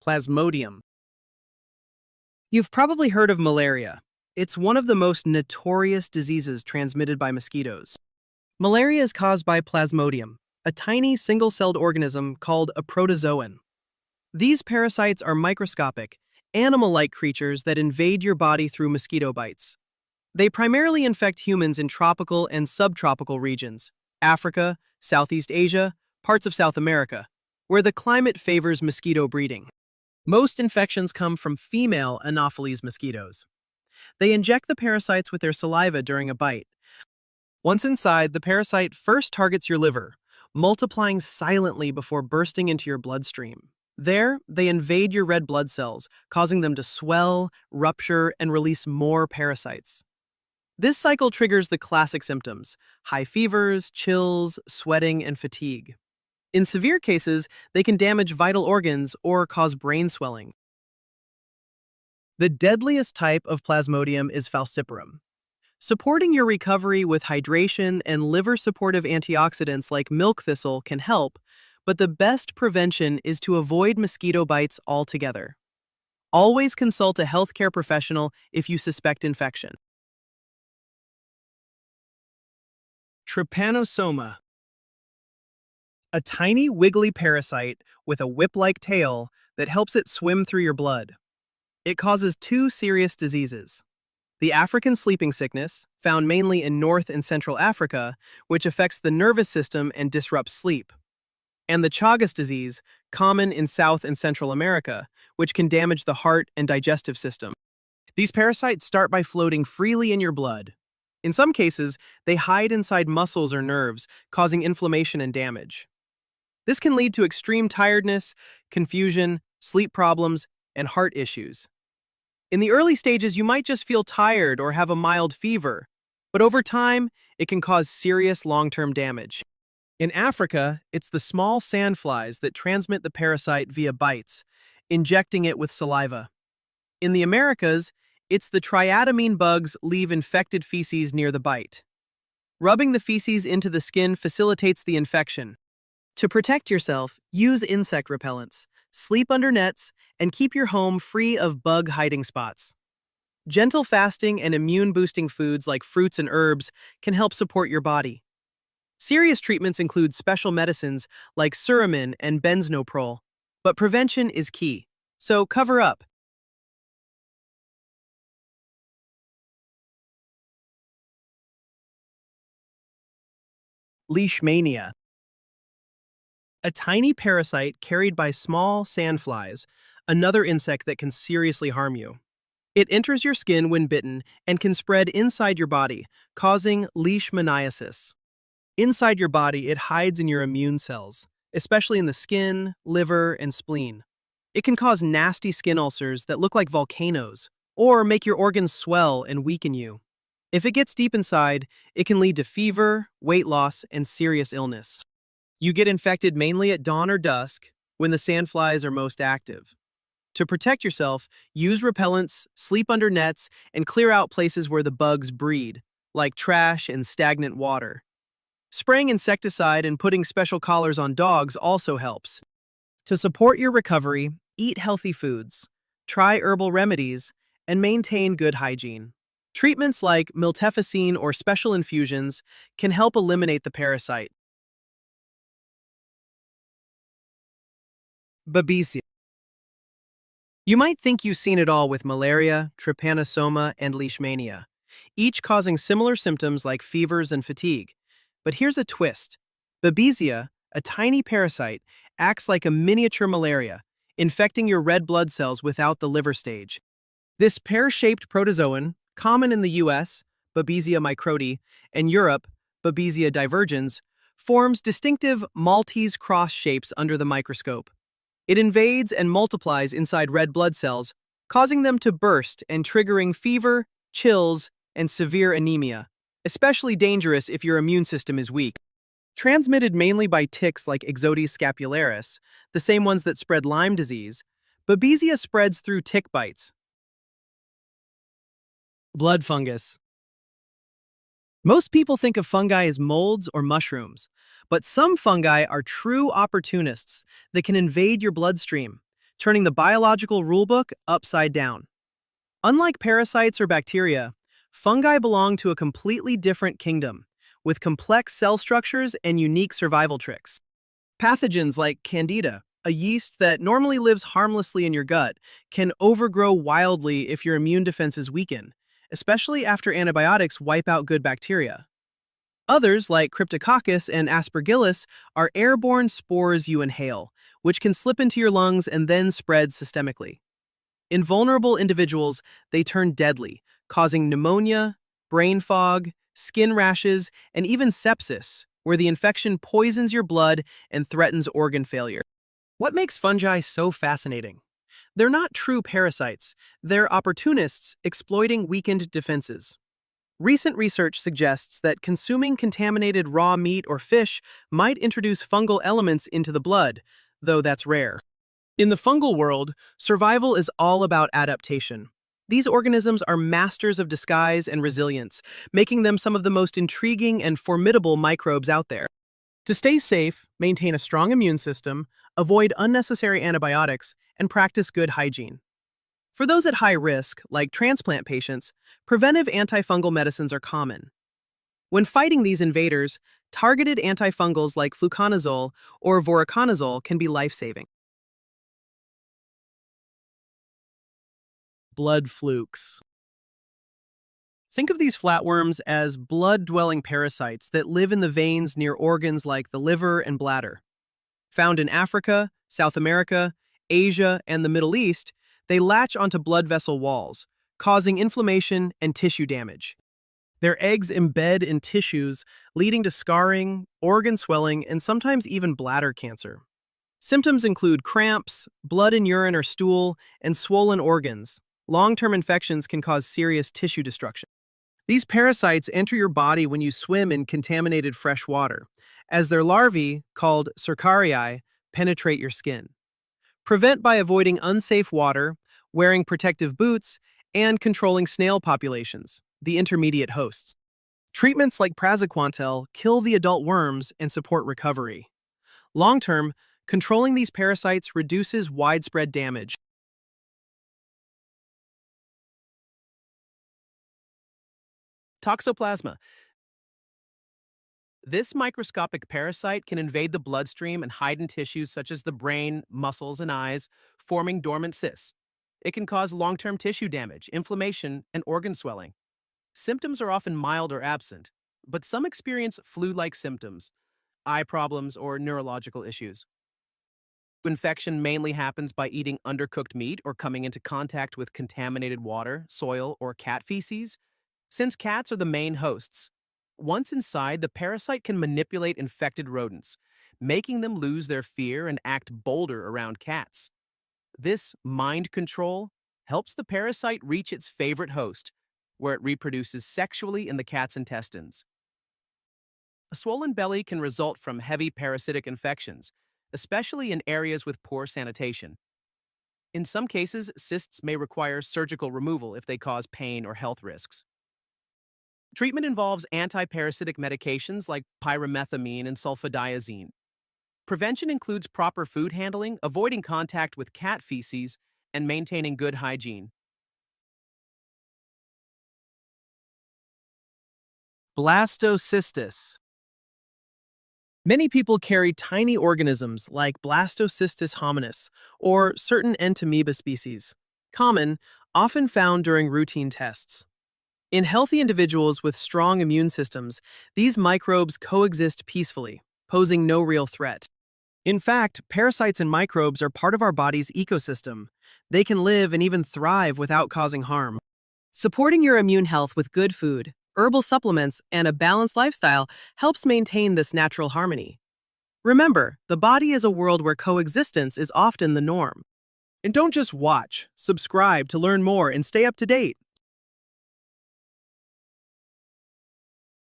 Plasmodium. You've probably heard of malaria. It's one of the most notorious diseases transmitted by mosquitoes. Malaria is caused by Plasmodium, a tiny single-celled organism called a protozoan. These parasites are microscopic, animal-like creatures that invade your body through mosquito bites. They primarily infect humans in tropical and subtropical regions, Africa, Southeast Asia, parts of South America, where the climate favors mosquito breeding. Most infections come from female Anopheles mosquitoes. They inject the parasites with their saliva during a bite. Once inside, the parasite first targets your liver, multiplying silently before bursting into your bloodstream. There, they invade your red blood cells, causing them to swell, rupture, and release more parasites. This cycle triggers the classic symptoms: high fevers, chills, sweating, and fatigue. In severe cases, they can damage vital organs or cause brain swelling. The deadliest type of Plasmodium is falciparum. Supporting your recovery with hydration and liver-supportive antioxidants like milk thistle can help, but the best prevention is to avoid mosquito bites altogether. Always consult a healthcare professional if you suspect infection. Trypanosoma. A tiny wiggly parasite with a whip-like tail that helps it swim through your blood. It causes two serious diseases: the African sleeping sickness, found mainly in North and Central Africa, which affects the nervous system and disrupts sleep, and the Chagas disease, common in South and Central America, which can damage the heart and digestive system. These parasites start by floating freely in your blood. In some cases, they hide inside muscles or nerves, causing inflammation and damage. This can lead to extreme tiredness, confusion, sleep problems, and heart issues. In the early stages, you might just feel tired or have a mild fever, but over time, it can cause serious long-term damage. In Africa, it's the small sandflies that transmit the parasite via bites, injecting it with saliva. In the Americas, it's the triatamine bugs leave infected feces near the bite. Rubbing the feces into the skin facilitates the infection. To protect yourself, use insect repellents, sleep under nets, and keep your home free of bug hiding spots. Gentle fasting and immune-boosting foods like fruits and herbs can help support your body. Serious treatments include special medicines like suramin and benzoprol, but prevention is key, so cover up. Leishmania. A tiny parasite carried by small sandflies, another insect that can seriously harm you. It enters your skin when bitten and can spread inside your body, causing leishmaniasis. Inside your body, it hides in your immune cells, especially in the skin, liver, and spleen. It can cause nasty skin ulcers that look like volcanoes, or make your organs swell and weaken you. If it gets deep inside, it can lead to fever, weight loss, and serious illness. You get infected mainly at dawn or dusk, when the sandflies are most active. To protect yourself, use repellents, sleep under nets, and clear out places where the bugs breed, like trash and stagnant water. Spraying insecticide and putting special collars on dogs also helps. To support your recovery, eat healthy foods, try herbal remedies, and maintain good hygiene. Treatments like miltefosine or special infusions can help eliminate the parasite. Babesia. You might think you've seen it all with malaria, trypanosoma, and leishmania, each causing similar symptoms like fevers and fatigue. But here's a twist. Babesia, a tiny parasite, acts like a miniature malaria, infecting your red blood cells without the liver stage. This pear-shaped protozoan, common in the US, Babesia microti, and Europe, Babesia divergens, forms distinctive Maltese cross shapes under the microscope. It invades and multiplies inside red blood cells, causing them to burst and triggering fever, chills, and severe anemia, especially dangerous if your immune system is weak. Transmitted mainly by ticks like Ixodes scapularis, the same ones that spread Lyme disease, Babesia spreads through tick bites. Blood fungus. Most people think of fungi as molds or mushrooms, but some fungi are true opportunists that can invade your bloodstream, turning the biological rulebook upside down. Unlike parasites or bacteria, fungi belong to a completely different kingdom, with complex cell structures and unique survival tricks. Pathogens like Candida, a yeast that normally lives harmlessly in your gut, can overgrow wildly if your immune defenses weaken, especially after antibiotics wipe out good bacteria. Others, like Cryptococcus and Aspergillus, are airborne spores you inhale, which can slip into your lungs and then spread systemically. In vulnerable individuals, they turn deadly, causing pneumonia, brain fog, skin rashes, and even sepsis, where the infection poisons your blood and threatens organ failure. What makes fungi so fascinating? They're not true parasites. They're opportunists exploiting weakened defenses. Recent research suggests that consuming contaminated raw meat or fish might introduce fungal elements into the blood, though that's rare. In the fungal world, survival is all about adaptation. These organisms are masters of disguise and resilience, making them some of the most intriguing and formidable microbes out there. To stay safe, maintain a strong immune system, avoid unnecessary antibiotics, and practice good hygiene. For those at high risk, like transplant patients, preventive antifungal medicines are common. When fighting these invaders, targeted antifungals like fluconazole or voriconazole can be life-saving. Blood flukes. Think of these flatworms as blood-dwelling parasites that live in the veins near organs like the liver and bladder. Found in Africa, South America, Asia, and the Middle East, they latch onto blood vessel walls, causing inflammation and tissue damage. Their eggs embed in tissues, leading to scarring, organ swelling, and sometimes even bladder cancer. Symptoms include cramps, blood in urine or stool, and swollen organs. Long-term infections can cause serious tissue destruction. These parasites enter your body when you swim in contaminated fresh water, as their larvae, called cercariae, penetrate your skin. Prevent by avoiding unsafe water, wearing protective boots, and controlling snail populations, the intermediate hosts. Treatments like praziquantel kill the adult worms and support recovery. Long-term, controlling these parasites reduces widespread damage. Toxoplasma. This microscopic parasite can invade the bloodstream and hide in tissues such as the brain, muscles, and eyes, forming dormant cysts. It can cause long-term tissue damage, inflammation, and organ swelling. Symptoms are often mild or absent, but some experience flu-like symptoms, eye problems, or neurological issues. Infection mainly happens by eating undercooked meat or coming into contact with contaminated water, soil, or cat feces, since cats are the main hosts. Once inside, the parasite can manipulate infected rodents, making them lose their fear and act bolder around cats. This mind control helps the parasite reach its favorite host, where it reproduces sexually in the cat's intestines. A swollen belly can result from heavy parasitic infections, especially in areas with poor sanitation. In some cases, cysts may require surgical removal if they cause pain or health risks. Treatment involves anti-parasitic medications like pyrimethamine and sulfadiazine. Prevention includes proper food handling, avoiding contact with cat feces, and maintaining good hygiene. Blastocystis. Many people carry tiny organisms like Blastocystis hominis or certain entamoeba species, common, often found during routine tests. In healthy individuals with strong immune systems, these microbes coexist peacefully, posing no real threat. In fact, parasites and microbes are part of our body's ecosystem. They can live and even thrive without causing harm. Supporting your immune health with good food, herbal supplements, and a balanced lifestyle helps maintain this natural harmony. Remember, the body is a world where coexistence is often the norm. And don't just watch, subscribe to learn more and stay up to date.